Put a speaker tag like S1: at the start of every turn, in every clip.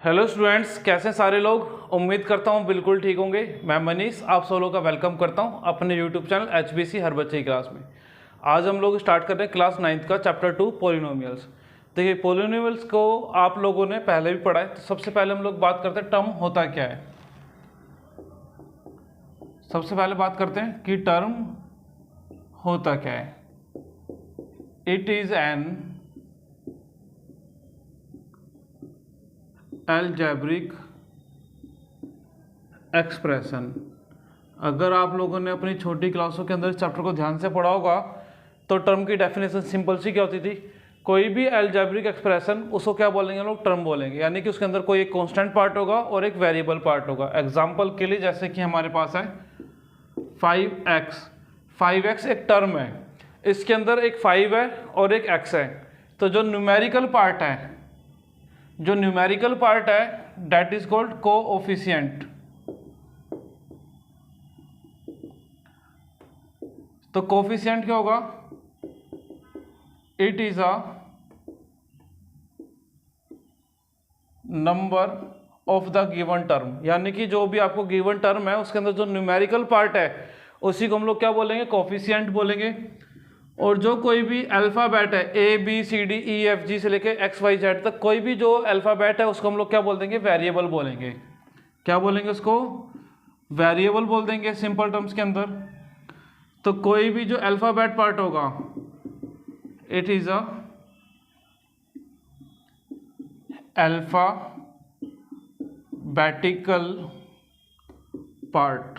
S1: Hello students, कैसे हैं सारे लोग। उम्मीद करता हूं बिल्कुल ठीक होंगे। मैं मनीष आप सब लोगों का वेलकम करता हूं अपने यूट्यूब चैनल HBC हर बच्चे की क्लास में। आज हम लोग स्टार्ट कर रहे हैं क्लास 9th का चैप्टर 2 पॉलिनोमियल्स। देखिए, पॉलिनोमियल्स को आप लोगों ने पहले भी पढ़ा है, तो सबसे पहले हम लोग बात करते हैं टर्म होता क्या है। सबसे पहले बात करते हैं कि टर्म होता क्या है। It is an algebraic expression. अगर आप लोगों ने अपनी छोटी क्लासों के अंदर इस चैप्टर को ध्यान से पढ़ा होगा तो टर्म की डेफिनेशन सिंपल सी क्या होती थी। कोई भी अलजेब्रिक एक्सप्रेशन उसको क्या बोलेंगे हम लोग, टर्म बोलेंगे। यानी कि उसके अंदर कोई एक कांस्टेंट पार्ट होगा और एक वेरिएबल पार्ट होगा। एग्जांपल के लिए जैसे कि हमारे पास है 5x एक टर्म है, इसके अंदर एक 5 है और एक x है। तो जो न्यूमेरिकल पार्ट है दैट इज कॉल्ड कोएफिशिएंट। तो कोएफिशिएंट क्या होगा, it is a number of the given term. यानी कि जो भी आपको गिवन टर्म है उसके अंदर जो न्यूमेरिकल पार्ट है उसी को हम लोग क्या बोलेंगे, कोएफिशिएंट बोलेंगे। और जो कोई भी अल्फाबेट है ABCDEFG से लेके XYZ तक कोई भी जो अल्फाबेट है उसको हम लोग क्या बोल देंगे, वेरिएबल बोलेंगे। क्या बोलेंगे उसको, वेरिएबल बोल देंगे सिंपल टर्म्स के अंदर। तो कोई भी जो अल्फाबेट पार्ट होगा it is a alphabetical part.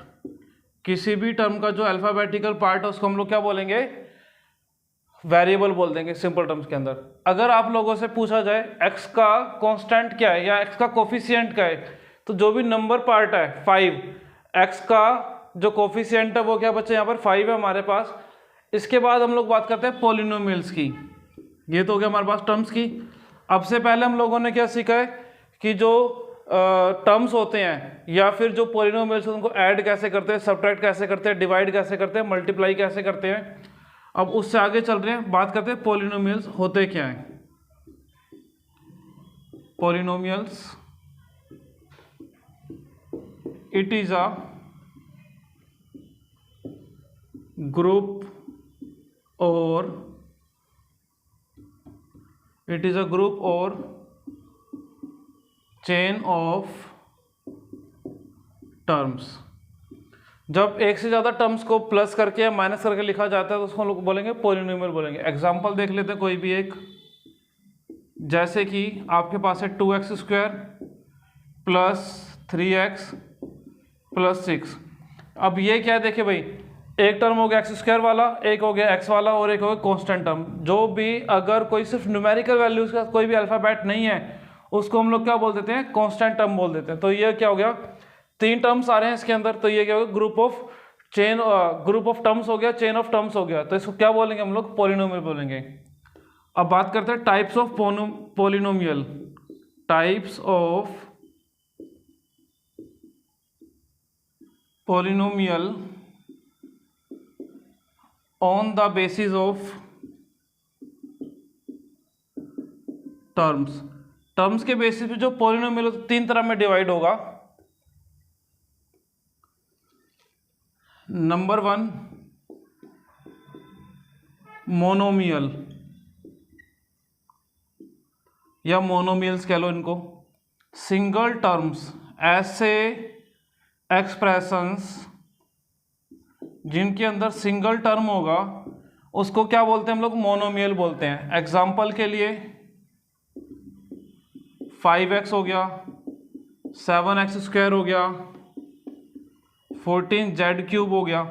S1: किसी भी टर्म का जो अल्फाबेटिकल पार्ट है उसको हम लोग क्या बोलेंगे, वेरिएबल बोल देंगे सिंपल टर्म्स के अंदर। अगर आप लोगों से पूछा जाए x का कांस्टेंट क्या है या x का कोफिशिएंट क्या है, तो जो भी नंबर पार्ट है 5, x का जो कोफिशिएंट है वो क्या बच्चे यहाँ पर 5 है हमारे पास। इसके बाद हम लोग बात करते हैं पॉलिनोमियल्स की। ये तो हो गया हमारे पास टर्म्स की। अब से पहले हम लोगों ने क्या सीखा है कि जो टर्म्स होते हैं या फिर जो पॉलिनोमियल्स उनको ऐड कैसे करते हैं, सब्ट्रैक्ट कैसे करते हैं, डिवाइड कैसे करते हैं, मल्टीप्लाई कैसे करते हैं। अब उससे आगे चल रहे हैं, बात करते हैं पॉलिनोमियल्स होते क्या हैं। Polynomials it is a group और चेन ऑफ टर्म्स। जब एक से ज़्यादा टर्म्स को प्लस करके या माइनस करके लिखा जाता है तो उसको लोग बोलेंगे पॉलिनोमियल बोलेंगे। एग्जांपल देख लेते हैं कोई भी एक, जैसे कि आपके पास है 2x² प्लस 3x प्लस 6। अब ये क्या है, देखिए भाई, एक टर्म हो गया x² वाला, एक हो गया x वाला और एक हो गया कांस्टेंट टर्म। जो भी अगर कोई सिर्फ न्यूमेरिकल वैल्यूज का कोई भी अल्फाबेट नहीं है उसको हम लोग क्या बोल देते हैं, कांस्टेंट टर्म बोल देते हैं। तो ये क्या हो गया, 3 टर्म्स आ रहे हैं इसके अंदर, तो ये क्या होगा, ग्रुप ऑफ टर्म्स हो गया, चेन ऑफ टर्म्स हो गया। तो इसको क्या बोलेंगे हम लोग, पॉलिनोमियल बोलेंगे। अब बात करते हैं types of polynomial. Types of polynomial on the basis of terms के बेसिस पे जो पॉलिनोमियल 3 तरह में डिवाइड होगा। नंबर 1 मोनोमियल या मोनोमियल्स कह लो इनको। सिंगल टर्म्स, ऐसे एक्सप्रेशंस जिनके अंदर सिंगल टर्म होगा उसको क्या बोलते हैं हम लोग, मोनोमियल बोलते हैं। एग्जांपल के लिए 5x हो गया, 7x² हो गया, 14z³ हो गया।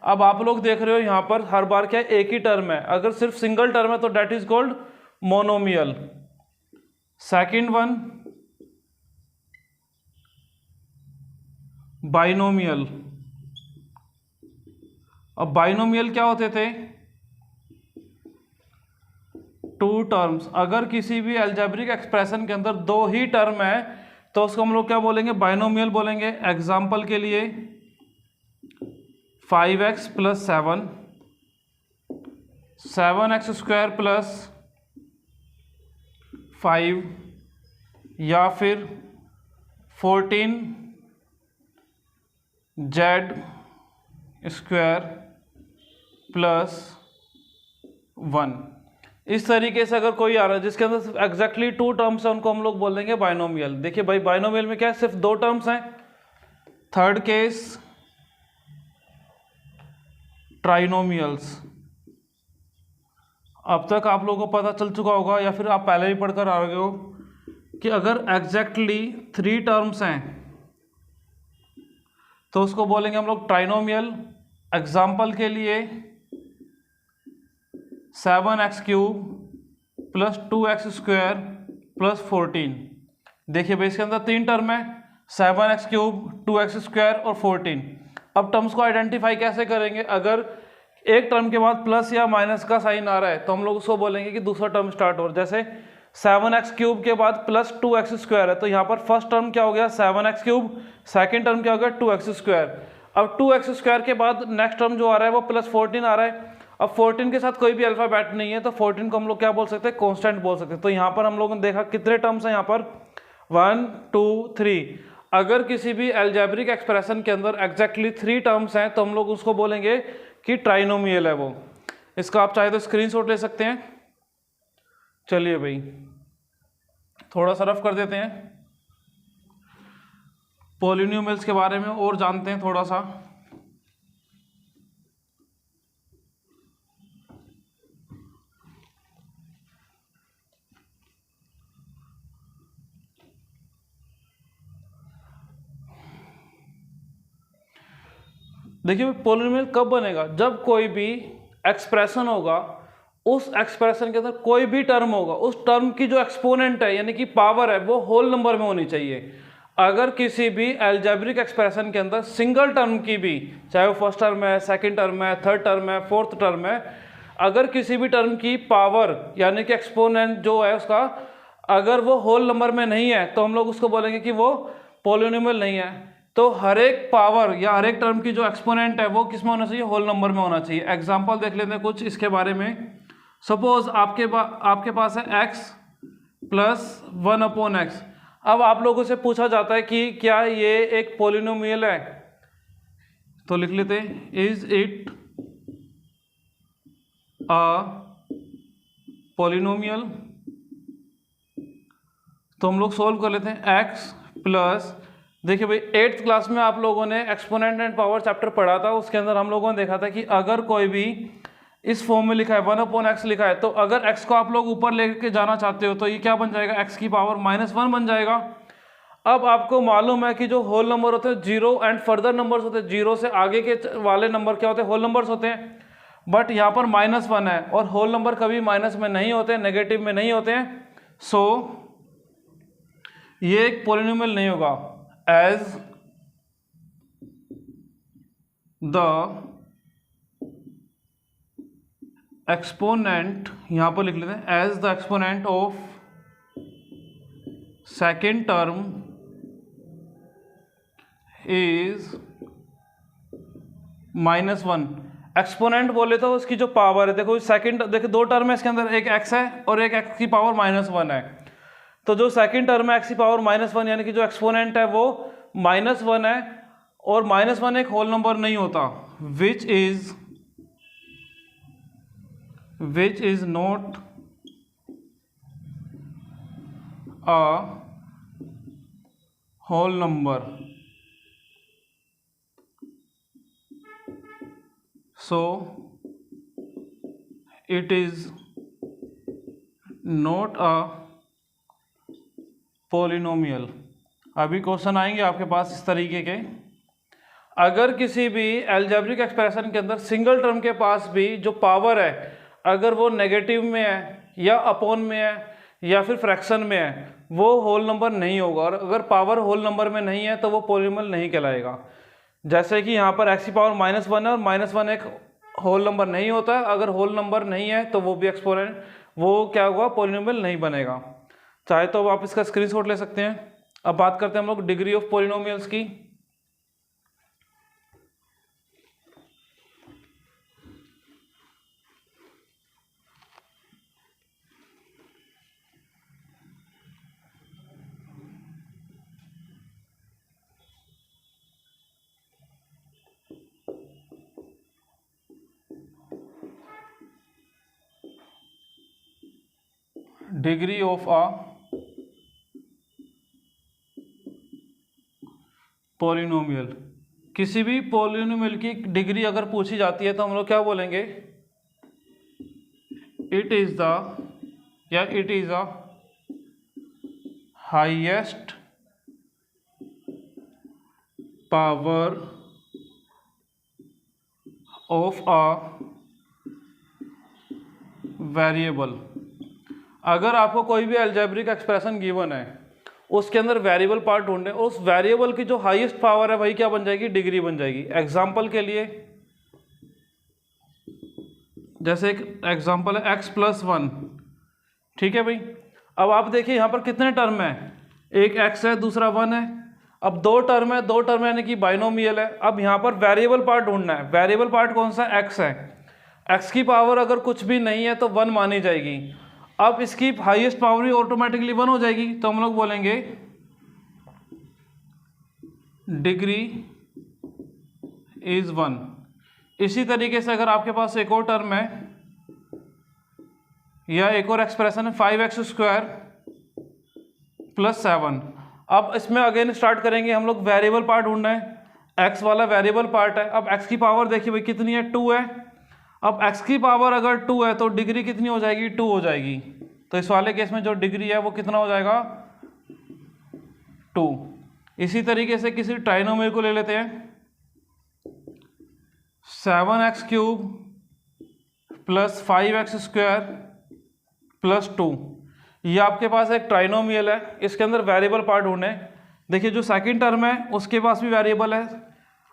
S1: अब आप लोग देख रहे हो यहां पर हर बार क्या एक ही टर्म है। अगर सिर्फ सिंगल टर्म है तो that is called monomial. Second one binomial. अब बाइनोमियल क्या होते थे, 2 टर्म्स। अगर किसी भी अलजेब्रिक एक्सप्रेशन के अंदर 2 ही टर्म है तो उसको हम लोग क्या बोलेंगे, बाइनोमियल बोलेंगे। एग्जांपल के लिए 5x प्लस 7, 7x² प्लस 5 या फिर 14z स्क्वायर प्लस 1। इस तरीके से अगर कोई आ रहा है जिसके अंदर एग्जैक्टली 2 टर्म्स है, उनको हम लोग बोल देंगे बाइनोमियल। देखिए भाई, बाइनोमियल में क्या है, सिर्फ 2 टर्म्स हैं। Third case trinomials. अब तक आप लोगों को पता चल चुका होगा या फिर आप पहले ही पढ़कर आ गए हो कि अगर एग्जैक्टली 3 टर्म्स हैं तो उसको बोलेंगे हम लोग ट्राइनोमियल। एग्जाम्पल के लिए 7x³ plus 2x square plus 14। देखिए भाई, इसके अंदर 3 टर्म है, 7x³, 2x स्क्वायर और 14। अब टर्म्स को आइडेंटिफाई कैसे करेंगे? अगर एक टर्म के बाद प्लस या माइनस का साइन आ रहा है तो हम लोग उसको बोलेंगे कि दूसरा टर्म स्टार्ट हो। जैसे 7x³ के बाद प्लस 2x स्क्वायर है तो यहाँ पर फर्स्ट टर्म क्या हो गया, 7x³, सेकेंड टर्म क्या हो गया, 2x स्क्वायर। अब 2x स्क्वायर के बाद नेक्स्ट टर्म जो आ रहा है वो प्लस 14 आ रहा है। अब 14 के साथ कोई भी अल्फाबेट नहीं है तो 14 को हम लोग क्या बोल सकते हैं, कांस्टेंट बोल सकते हैं। तो यहाँ पर हम लोगों ने देखा कितने टर्म्स हैं यहाँ पर, 1 2 3। अगर किसी भी अलजेब्रिक एक्सप्रेशन के अंदर एग्जैक्टली 3 टर्म्स हैं तो हम लोग उसको बोलेंगे कि ट्राइनोमियल है वो। इसका आप चाहे तो स्क्रीनशॉट ले सकते हैं। चलिए भाई, थोड़ा सा रफ कर देते हैं, पॉलिनोमियल्स के बारे में और जानते हैं थोड़ा सा। देखिए, पॉलिनोमियल कब बनेगा, जब कोई भी एक्सप्रेशन होगा, उस एक्सप्रेशन के अंदर कोई भी टर्म होगा, उस टर्म की जो एक्सपोनेंट है यानी कि पावर है वो होल नंबर में होनी चाहिए। अगर किसी भी अलजेब्रिक एक्सप्रेशन के अंदर सिंगल टर्म की भी, चाहे वो फर्स्ट टर्म है, सेकंड टर्म है, थर्ड टर्म है, फोर्थ टर्म है, अगर किसी भी टर्म की पावर यानी कि एक्सपोनेंट जो है उसका, अगर वो होल नंबर में नहीं है तो हम लोग उसको बोलेंगे कि वो पॉलिनोमियल नहीं है। तो हर एक पावर या हर एक टर्म की जो एक्सपोनेंट है वो किस में होना चाहिए, होल नंबर में होना चाहिए। एग्जांपल देख लेते हैं कुछ इसके बारे में। सपोज आपके पास है x प्लस 1/x। अब आप लोगों से पूछा जाता है कि क्या ये एक पॉलिनोमियल है, तो लिख लेते हैं इज इट अ पॉलिनोमियल। तो हम लोग सोल्व कर लेते हैं x प्लस, देखिए भाई 8th क्लास में आप लोगों ने एक्सपोनेंट एंड पावर चैप्टर पढ़ा था, उसके अंदर हम लोगों ने देखा था कि अगर कोई भी इस फॉर्म में लिखा है 1/x लिखा है तो अगर x को आप लोग ऊपर लेके जाना चाहते हो तो ये क्या बन जाएगा, x की पावर -1 बन जाएगा। अब आपको मालूम है कि जो होल नंबर होते हैं 0 एंड फर्दर नंबर्स होते हैं, 0 से आगे के वाले नंबर क्या होते हैं, होल नंबर्स होते हैं। बट यहाँ पर -1 है और होल नंबर कभी माइनस में नहीं होते, नेगेटिव में नहीं होते हैं। सो ये एक पॉलिनोमियल नहीं होगा। एज द एक्सपोनेंट, यहां पर लिख लेते हैं as the exponent of second term is -1। Exponent बोले तो उसकी जो पावर है, देखो सेकंड, देखो 2 टर्म है इसके अंदर, एक x है और एक x की पावर -1 है। तो जो सेकंड टर्म है x की पावर -1 यानी कि जो एक्सपोनेंट है वो -1 है, और -1 एक होल नंबर नहीं होता, which is not a whole number. So it is not a polynomial। अभी क्वेश्चन आएंगे आपके पास इस तरीके के। अगर किसी भी अलजेब्रिक एक्सप्रेशन के अंदर सिंगल टर्म के पास भी जो पावर है अगर वो नेगेटिव में है या अपॉन में है या फिर फ्रैक्शन में है, वो होल नंबर नहीं होगा। और अगर पावर होल नंबर में नहीं है तो वो पॉलिनोमियल नहीं कहलाएगा। जैसे कि यहाँ पर x की पावर -1 है और -1 एक होल नंबर नहीं होता है। अगर होल नंबर नहीं है तो वो भी एक्सपोनेंट, वो क्या हुआ, पॉलिनोमियल नहीं बनेगा। चाहे तो आप इसका स्क्रीनशॉट ले सकते हैं। अब बात करते हैं हम लोग डिग्री ऑफ पॉलिनोमियल्स की। Degree of a polynomial. किसी भी पॉलिनोमियल की डिग्री अगर पूछी जाती है तो हम लोग क्या बोलेंगे, इट इज द या it is the highest power of a variable. अगर आपको कोई भी अलजेब्रिक एक्सप्रेशन गिवन है, उसके अंदर वेरिएबल पार्ट ढूंढे, उस वेरिएबल की जो हाईएस्ट पावर है वही क्या बन जाएगी, डिग्री बन जाएगी। एग्जाम्पल के लिए जैसे एक एग्जाम्पल है x+1, ठीक है भाई। अब आप देखिए यहाँ पर कितने टर्म है, एक x है दूसरा 1 है। अब दो टर्म है, दो टर्म यानी कि बाइनोमियल है। अब यहाँ पर वेरिएबल पार्ट ढूंढना है। वेरिएबल पार्ट कौन सा, x है। x की पावर अगर कुछ भी नहीं है तो 1 मानी जाएगी। अब इसकी हाईएस्ट पावर भी ऑटोमेटिकली 1 हो जाएगी, तो हम लोग बोलेंगे डिग्री इज 1। इसी तरीके से अगर आपके पास एक और टर्म है या एक और एक्सप्रेशन है 5x² + 7। अब इसमें अगेन स्टार्ट करेंगे हम लोग, वेरिएबल पार्ट ढूंढना है। x वाला वेरिएबल पार्ट है। अब x की पावर देखिए भाई कितनी है, 2 है। अब x की पावर अगर 2 है तो डिग्री कितनी हो जाएगी, 2 हो जाएगी। तो इस वाले केस में जो डिग्री है वो कितना हो जाएगा, 2। इसी तरीके से किसी ट्राइनोमियल को ले लेते हैं, 7x³ + 5x² + 2। ये आपके पास एक ट्राइनोमियल है, इसके अंदर वेरिएबल पार्ट ढूंढे। देखिए जो सेकंड टर्म है उसके पास भी वेरिएबल है,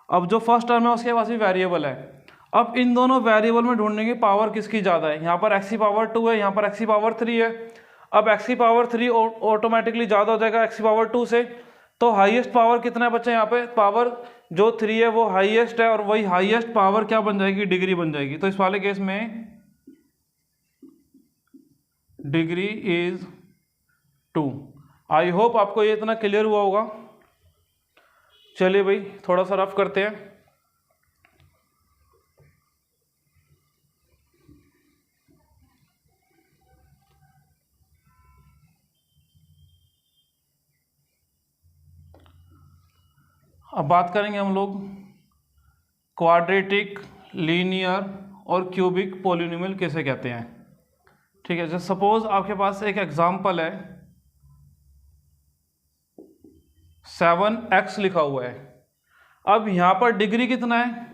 S1: अब जो फर्स्ट टर्म है उसके पास भी वेरिएबल है। अब इन दोनों वेरिएबल में ढूंढने की पावर किसकी ज़्यादा है। यहाँ पर x की पावर 2 है, यहाँ पर x की पावर 3 है। अब x की पावर 3 ऑटोमेटिकली ज़्यादा हो जाएगा x की पावर 2 से। तो हाईएस्ट पावर कितना बचा यहाँ पे, पावर जो 3 है वो हाईएस्ट है, और वही हाईएस्ट पावर क्या बन जाएगी, डिग्री बन जाएगी। तो इस वाले केस में डिग्री इज 2। आई होप आपको ये इतना क्लियर हुआ होगा। चलिए भाई थोड़ा सा रफ करते हैं। अब बात करेंगे हम लोग क्वाड्रेटिक, लीनियर और क्यूबिक पॉलिनोमियल किसे कहते हैं। ठीक है, जैसे सपोज आपके पास एक एग्जांपल है, 7x लिखा हुआ है। अब यहां पर डिग्री कितना है,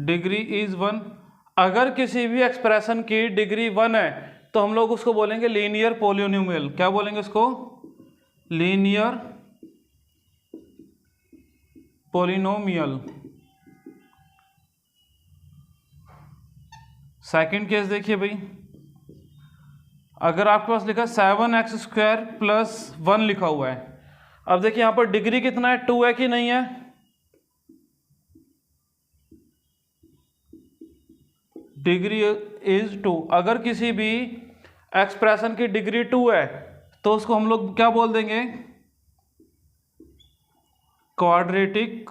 S1: डिग्री इज 1। अगर किसी भी एक्सप्रेशन की डिग्री 1 है तो हम लोग उसको बोलेंगे लीनियर पॉलिनोमियल। क्या बोलेंगे उसको, लीनियर पॉलिनोमियल। सेकंड केस देखिए भाई, अगर आपके पास लिखा 7x² + 1 लिखा हुआ है। अब देखिए यहां पर डिग्री कितना है, 2 है कि नहीं है, डिग्री इज 2। अगर किसी भी एक्सप्रेशन की डिग्री 2 है तो उसको हम लोग क्या बोल देंगे, क्वाड्रेटिक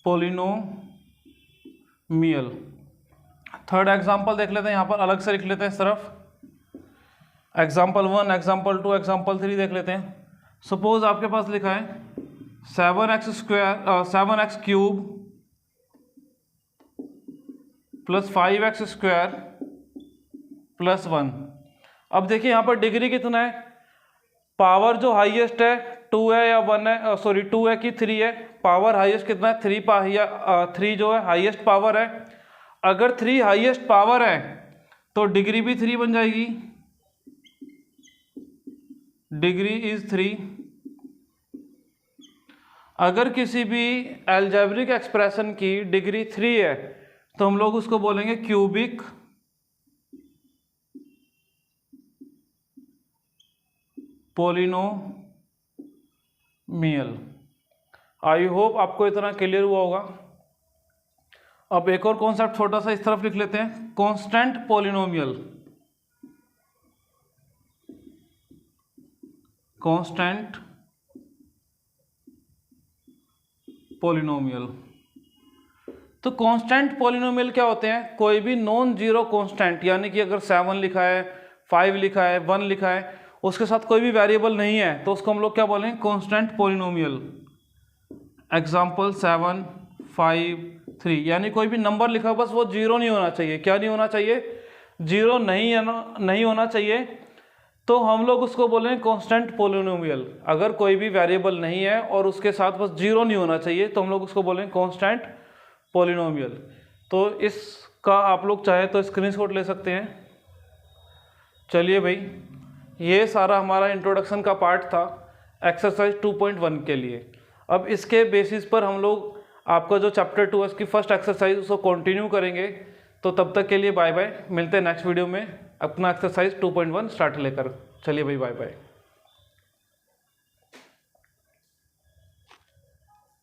S1: पॉलिनोमियल। थर्ड एग्जांपल देख लेते हैं, यहां पर अलग से लिख लेते हैं इस तरफ। एग्जांपल 1, एग्जांपल 2, एग्जांपल 3 देख लेते हैं। सपोज आपके पास लिखा है 7x³ + 5x² + 1। अब देखिए यहां पर डिग्री कितना है, पावर जो हाईएस्ट है 2 है या 1 है, सॉरी 2 है कि 3 है। पावर हाईएस्ट कितना है, 3 जो है हाईएस्ट पावर है। अगर 3 हाईएस्ट पावर है तो डिग्री भी 3 बन जाएगी, डिग्री इज 3। अगर किसी भी अलजेब्रिक एक्सप्रेशन की डिग्री 3 है तो हम लोग उसको बोलेंगे क्यूबिक पॉलिनोमियल। आई होप आपको इतना क्लियर हुआ होगा। अब एक और कॉन्सेप्ट छोटा सा इस तरफ लिख लेते हैं, कांस्टेंट पॉलिनोमियल। कांस्टेंट पॉलिनोमियल, तो कांस्टेंट पॉलिनोमियल क्या होते हैं? कोई भी नॉन जीरो कांस्टेंट, यानी कि अगर 7 लिखा है, 5 लिखा है, 1 लिखा है, उसके साथ कोई भी वेरिएबल नहीं है, तो उसको हम लोग क्या बोलेंगे? Constant polynomial. एग्जांपल 7, 5, 3, यानी कोई भी नंबर लिखा बस वो जीरो नहीं होना चाहिए। क्या नहीं होना चाहिए? जीरो नहीं होना चाहिए, तो हम लोग उसको बोलेंगे कांस्टेंट पॉलिनोमियल। अगर कोई भी वेरिएबल नहीं है और उसके साथ बस जीरो नहीं होना चाहिए, तो हम लोग उसको बोलेंगे कांस्टेंट पॉलिनोमियल। तो इसका आप लोग चाहे तो स्क्रीनशॉट ले सकते हैं। चलिए भाई, ये सारा हमारा इंट्रोडक्शन का पार्ट था एक्सरसाइज 2.1 के लिए। अब इसके बेसिस पर हम लोग आपका जो चैप्टर 2 है उसकी फर्स्ट एक्सरसाइज उसको कंटिन्यू करेंगे। तो तब तक के लिए बाय बाय, मिलते हैं नेक्स्ट वीडियो में अपना एक्सरसाइज 2.1 स्टार्ट लेकर। चलिए भाई, बाय बाय।